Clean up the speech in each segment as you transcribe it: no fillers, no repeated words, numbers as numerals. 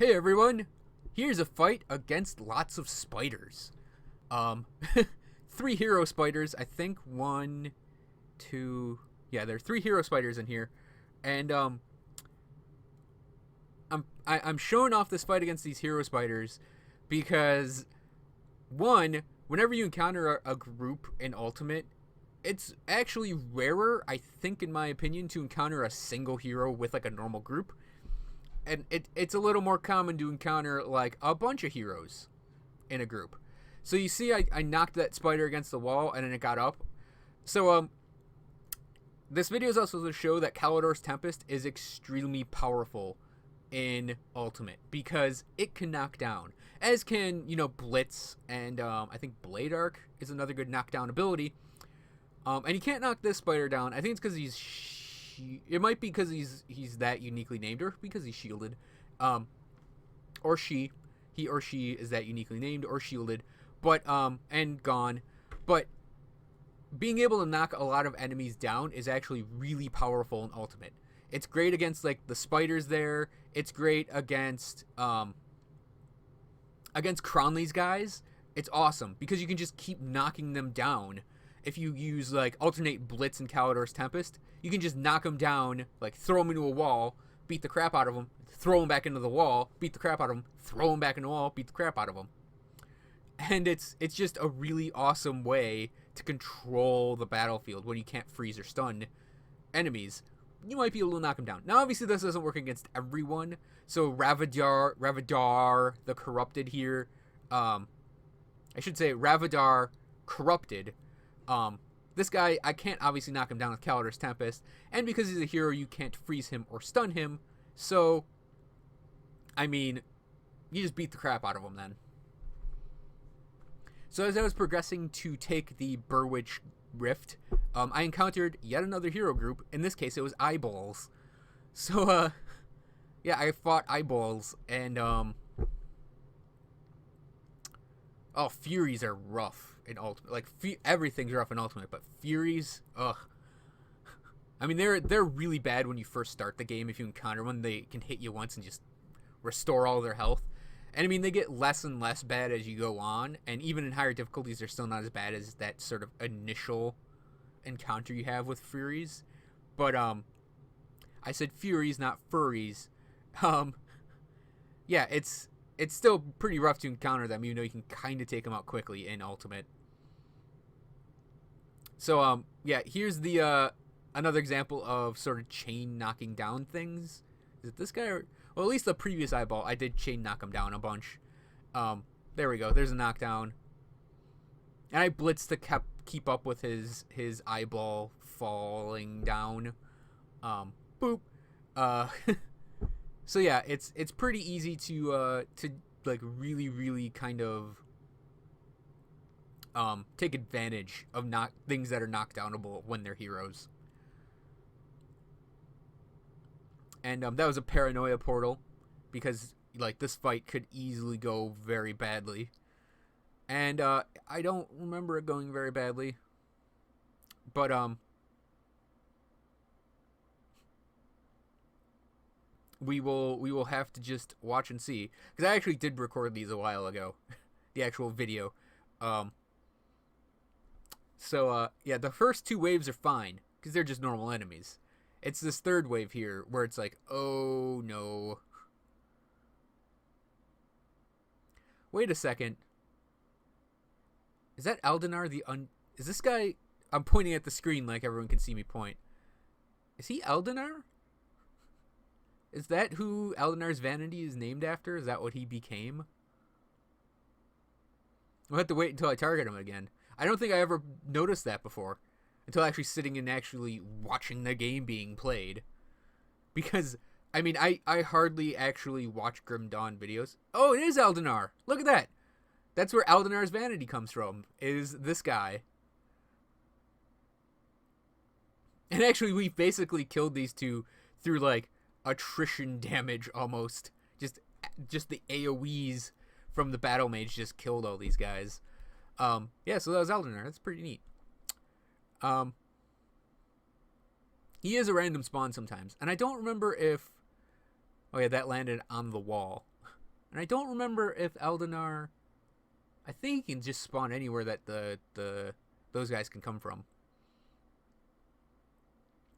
Hey everyone, here's a fight against lots of spiders. Um, 3 hero spiders, I think. One, two, yeah, there are 3 hero spiders in here, and I'm showing off this fight against these hero spiders because one, whenever you encounter a group in Ultimate, it's actually rarer, I think, in my opinion, to encounter a single hero with like a normal group. And it's a little more common to encounter like a bunch of heroes in a group. So you see I knocked that spider against the wall and then it got up. So this video is also to show that Kalidor's Tempest is extremely powerful in Ultimate because it can knock down, as can, Blitz, and I think Blade Arc is another good knockdown ability. And you can't knock this spider down. I think it's because it might be because he's that uniquely named, or because he's shielded, or he or she is that uniquely named or shielded, but and gone. But being able to knock a lot of enemies down is actually really powerful in Ultimate. It's great against like the spiders there. It's great against Cronley's guys. It's awesome because you can just keep knocking them down. If you use like alternate Blitz and Kalidor's Tempest, you can just knock them down, like throw them into a wall, beat the crap out of them, throw them back into the wall, beat the crap out of them, throw them back into the wall, beat the crap out of them. And it's just a really awesome way to control the battlefield when you can't freeze or stun enemies. You might be able to knock them down. Now, obviously, this doesn't work against everyone. So Ravadar the Corrupted here, I should say Ravadar Corrupted. This guy, I can't obviously knock him down with Kalidor's Tempest, and because he's a hero, you can't freeze him or stun him, so, I mean, you just beat the crap out of him then. So as I was progressing to take the Burrwitch Rift, I encountered yet another hero group. In this case, it was Eyeballs. So, yeah, I fought Eyeballs, and, oh, Furies are rough in Ultimate. Like, everything's rough in Ultimate, but Furies, ugh. I mean, they're really bad when you first start the game. If you encounter one, they can hit you once and just restore all their health. And, I mean, they get less and less bad as you go on, and even in higher difficulties, they're still not as bad as that sort of initial encounter you have with Furies. But, I said Furies, not Furries. Yeah, it's still pretty rough to encounter them, even though you can kind of take them out quickly in Ultimate. So, yeah, here's the, another example of sort of chain knocking down things. Is it this guy? Well, at least the previous Eyeball, I did chain knock him down a bunch. There we go. There's a knockdown. And I blitzed to keep up with his Eyeball falling down. Boop. So yeah, it's pretty easy to like really kind of take advantage of things that are knockdownable when they're heroes. And that was a paranoia portal because like this fight could easily go very badly. And I don't remember it going very badly. But we will have to just watch and see, because I actually did record these a while ago, the actual video. So yeah, the first 2 waves are fine because they're just normal enemies. It's this third wave here where it's like, oh no. Wait a second. Is that Eldinar is this guy? I'm pointing at the screen like everyone can see me point. Is he Eldinar? Is that who Eldinar's Vanity is named after? Is that what he became? We'll have to wait until I target him again. I don't think I ever noticed that before. Until actually sitting and actually watching the game being played. Because, I mean, I hardly actually watch Grim Dawn videos. Oh, it is Eldinar! Look at that! That's where Eldinar's Vanity comes from, is this guy. And actually, we basically killed these two through, like, attrition damage almost. Just the AoEs from the Battle Mage just killed all these guys. Yeah, so that was Eldinar. That's pretty neat. He is a random spawn sometimes, and I don't remember if... Oh yeah, that landed on the wall. And I don't remember if Eldinar... I think he can just spawn anywhere that those guys can come from.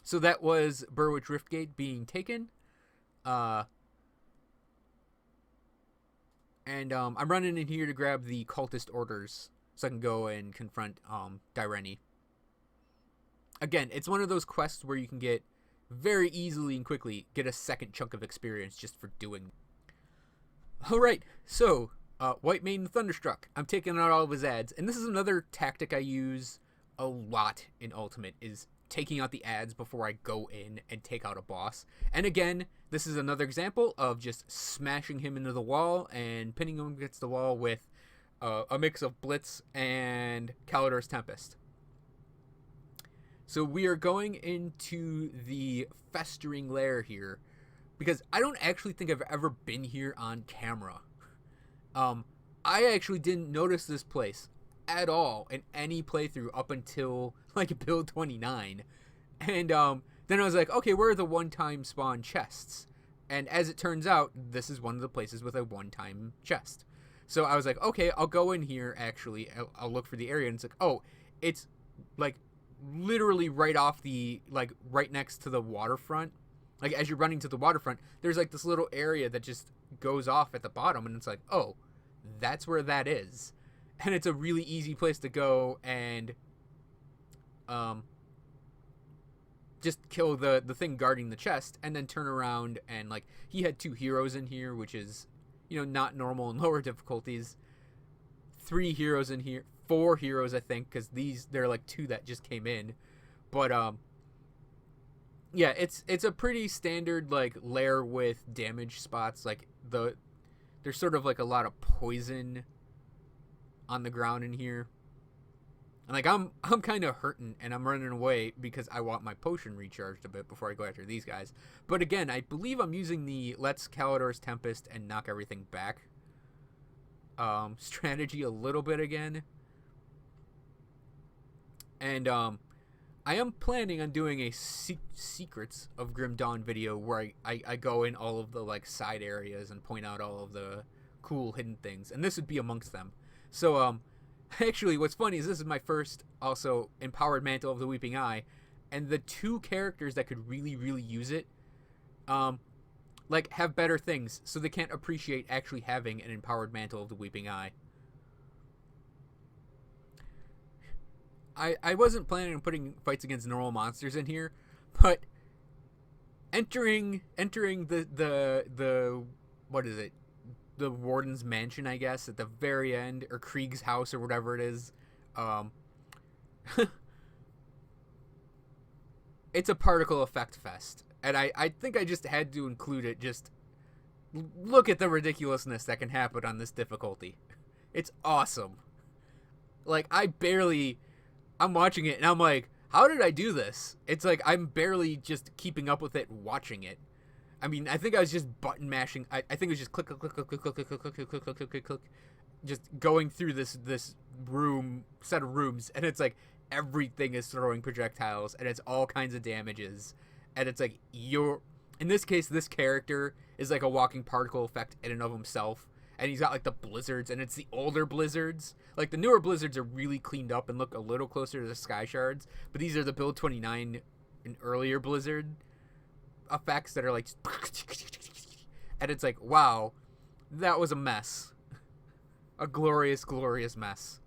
So that was Burrwitch Riftgate being taken. And I'm running in here to grab the cultist orders so I can go and confront Dyreni. Again, it's one of those quests where you can get very easily and quickly get a second chunk of experience just for doing. Alright, so White Maiden Thunderstruck. I'm taking out all of his ads, and this is another tactic I use a lot in Ultimate, is taking out the ads before I go in and take out a boss. And again, this is another example of just smashing him into the wall and pinning him against the wall with a mix of Blitz and Kalidor's Tempest. So we are going into the Festering Lair here, because I don't actually think I've ever been here on camera. I actually didn't notice this place at all in any playthrough up until like build 29. And then I was like, okay, where are the one-time spawn chests? And as it turns out, this is one of the places with a one-time chest. So I was like, okay, I'll go in here, actually. I'll look for the area, and it's like, oh, it's like literally right off the, like right next to the waterfront. Like as you're running to the waterfront, there's like this little area that just goes off at the bottom, and it's like, oh, that's where that is. And it's a really easy place to go and just kill the thing guarding the chest, and then turn around and, like, he had 2 heroes in here, which is, you know, not normal in lower difficulties. 3 heroes in here, 4 heroes, I think, because there are like 2 that just came in. But yeah, it's a pretty standard like lair with damage spots. Like there's sort of like a lot of poison on the ground in here. And like I'm kind of hurting, and I'm running away because I want my potion recharged a bit before I go after these guys. But again, I believe I'm using the Let's Kalidor's Tempest and knock everything back strategy a little bit again. And I am planning on doing a Secrets of Grim Dawn video where I go in all of the like side areas and point out all of the cool hidden things, and this would be amongst them. So actually, what's funny is this is my first also Empowered Mantle of the Weeping Eye, and the 2 characters that could really use it like have better things, so they can't appreciate actually having an Empowered Mantle of the Weeping Eye. I wasn't planning on putting fights against normal monsters in here, but entering the what is it? The Warden's mansion, I guess, at the very end, or Krieg's house, or whatever it is. It's a particle effect fest, and I think I just had to include it. Just look at the ridiculousness that can happen on this difficulty. It's awesome. Like, I'm watching it, and I'm like, how did I do this? It's like I'm barely just keeping up with it watching it. I mean, I think I was just button mashing. I think it was just click, click, click, click, click, click, click, click, click, click, click, click, click, click, just going through this set of rooms, and it's like everything is throwing projectiles, and it's all kinds of damages, and it's like in this case, this character is like a walking particle effect in and of himself, and he's got like the blizzards, and it's the older blizzards. Like the newer blizzards are really cleaned up and look a little closer to the sky shards, but these are the build 29 and earlier blizzard effects that are like, and it's like, wow, that was a mess. A glorious mess.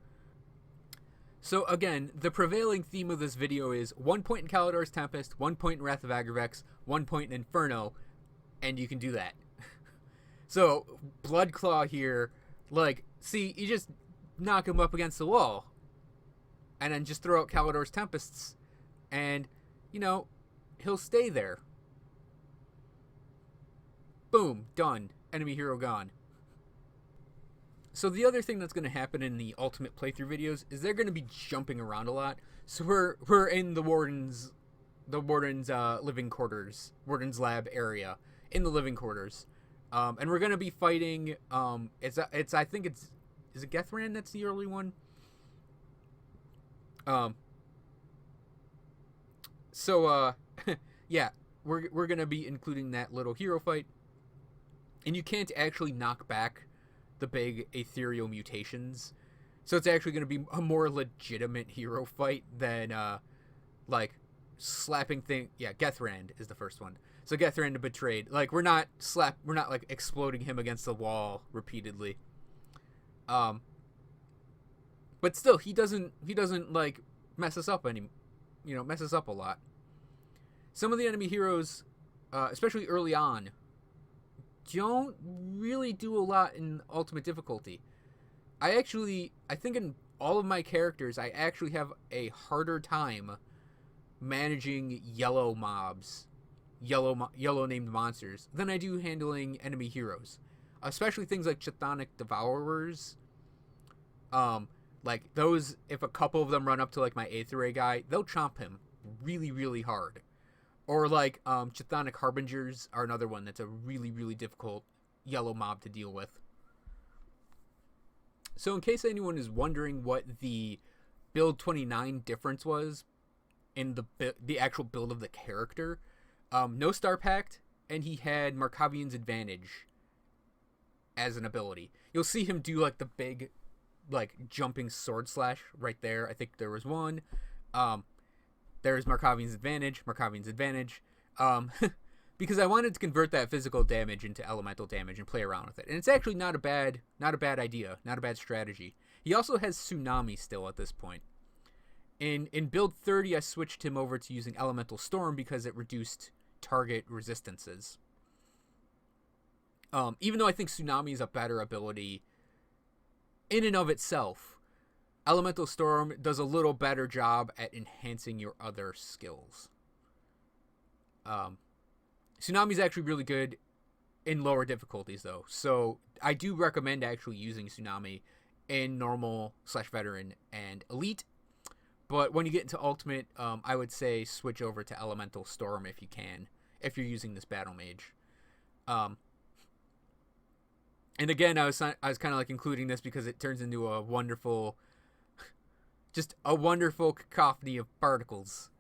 So again, the prevailing theme of this video is 1 point in Kalidor's Tempest, 1 point in Wrath of Agravax, 1 point in Inferno, and you can do that. So Bloodclaw here, like, see, you just knock him up against the wall, and then just throw out Kalidor's Tempests, and, you know, he'll stay there. Boom, done. Enemy hero gone. So the other thing that's going to happen in the Ultimate playthrough videos is they're going to be jumping around a lot. So we're in the Warden's living quarters, Warden's lab area, in the living quarters, and we're going to be fighting. I think is it Gethran that's the early one. So yeah, we're going to be including that little hero fight. And you can't actually knock back the big ethereal mutations. So it's actually going to be a more legitimate hero fight than, like, slapping thing. Yeah, Gethrand is the first one. So Gethrand the Betrayed. Like, we're not like exploding him against the wall repeatedly. But still, he doesn't like mess us up mess us up a lot. Some of the enemy heroes, especially early on, don't really do a lot in ultimate difficulty. I think in all of my characters, I actually have a harder time managing yellow mobs, yellow named monsters, than I do handling enemy heroes. Especially things like Chthonic Devourers. Like those, if a couple of them run up to like my Aether Ray guy, they'll chomp him really, really hard. Or like Chthonic Harbingers are another one that's a really, really difficult yellow mob to deal with. So in case anyone is wondering what the build 29 difference was in the actual build of the character, no Star Pact, and he had Markovian's Advantage as an ability. You'll see him do like the big like jumping sword slash right there. I think there was one. There's Markovian's Advantage, because I wanted to convert that physical damage into elemental damage and play around with it. And it's actually not a bad idea, not a bad strategy. He also has Tsunami still at this point. In build 30, I switched him over to using Elemental Storm because it reduced target resistances. Even though I think Tsunami is a better ability in and of itself, Elemental Storm does a little better job at enhancing your other skills. Tsunami is actually really good in lower difficulties, though. So I do recommend actually using Tsunami in normal / veteran and elite. But when you get into ultimate, I would say switch over to Elemental Storm if you can, if you're using this battle mage. And again, I was kind of like including this because it turns into a wonderful cacophony of particles.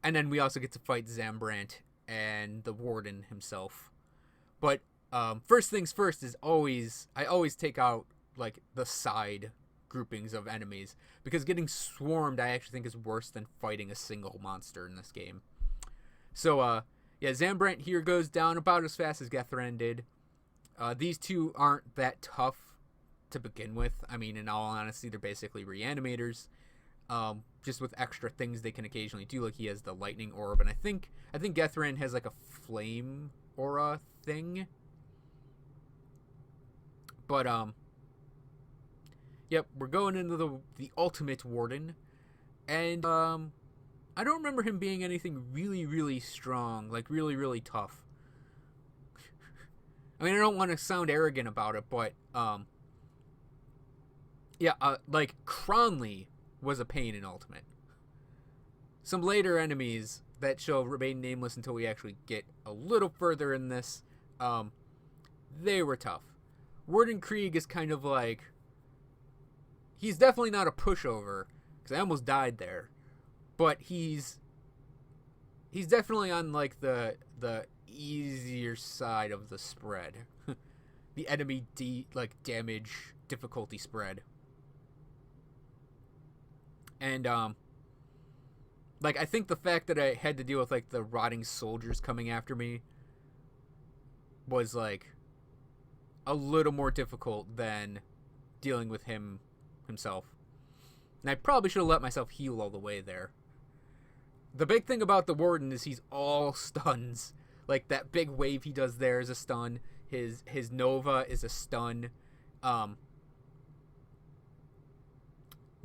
And then we also get to fight Zambrant and the Warden himself. But first things first is I always take out like the side groupings of enemies, because getting swarmed I actually think is worse than fighting a single monster in this game. So yeah, Zambrant here goes down about as fast as Gethrand did. These two aren't that tough to begin with. I mean, in all honesty, they're basically reanimators, just with extra things they can occasionally do. Like he has the lightning orb, and I think Gethrand has like a flame aura thing. But yep, we're going into the ultimate Warden, and I don't remember him being anything really, really strong, like really, really tough. I mean, I don't want to sound arrogant about it, but yeah, like Cronley was a pain in Ultimate. Some later enemies that shall remain nameless until we actually get a little further in this, they were tough. Warden Krieg is kind of like, he's definitely not a pushover, because I almost died there, but he's definitely on like the easier side of the spread. The enemy damage difficulty spread. And like I think the fact that I had to deal with like the rotting soldiers coming after me was like a little more difficult than dealing with himself. And I probably should have let myself heal all the way there. The big thing about the Warden is he's all stuns. Like that big wave he does there is a stun. His Nova is a stun.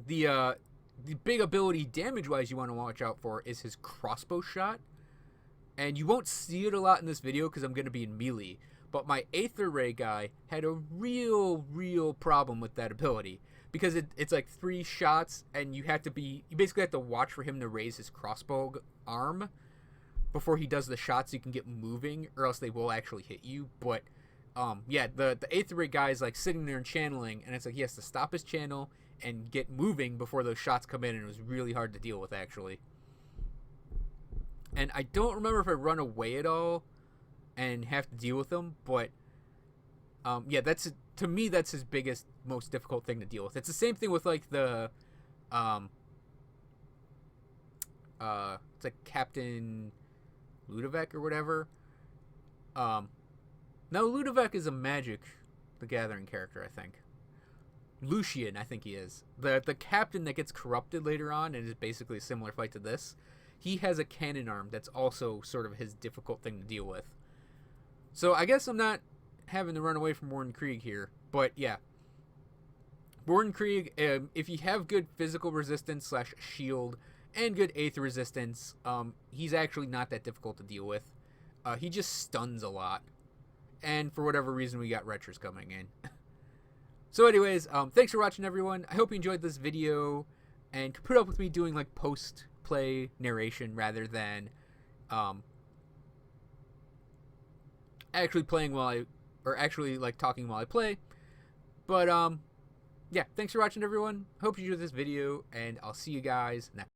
The big ability damage-wise you want to watch out for is his crossbow shot. And you won't see it a lot in this video because I'm going to be in melee. But my Aether Ray guy had a real problem with that ability. Because it's like 3 shots, and you basically have to watch for him to raise his crossbow arm before he does the shot so you can get moving, or else they will actually hit you. But yeah, the Aether Ray guy is like sitting there and channeling, and it's like he has to stop his channel and get moving before those shots come in, and it was really hard to deal with actually. And I don't remember if I run away at all and have to deal with them, but Yeah, that's to me that's his biggest, most difficult thing to deal with. It's the same thing with like the it's like Captain Ludovic or whatever. No, Ludovic is a Magic the Gathering character, I think. Lucian, I think he is. The captain that gets corrupted later on and is basically a similar fight to this. He has a cannon arm that's also sort of his difficult thing to deal with. So I guess I'm not having to run away from Warden Krieg here, but yeah. Warden Krieg, if you have good physical resistance / shield and good Aether resistance, he's actually not that difficult to deal with. He just stuns a lot. And for whatever reason, we got Retros coming in. So anyways, thanks for watching, everyone. I hope you enjoyed this video and could put up with me doing like post-play narration rather than actually playing actually like talking while I play. But yeah, thanks for watching, everyone. Hope you enjoyed this video, and I'll see you guys next.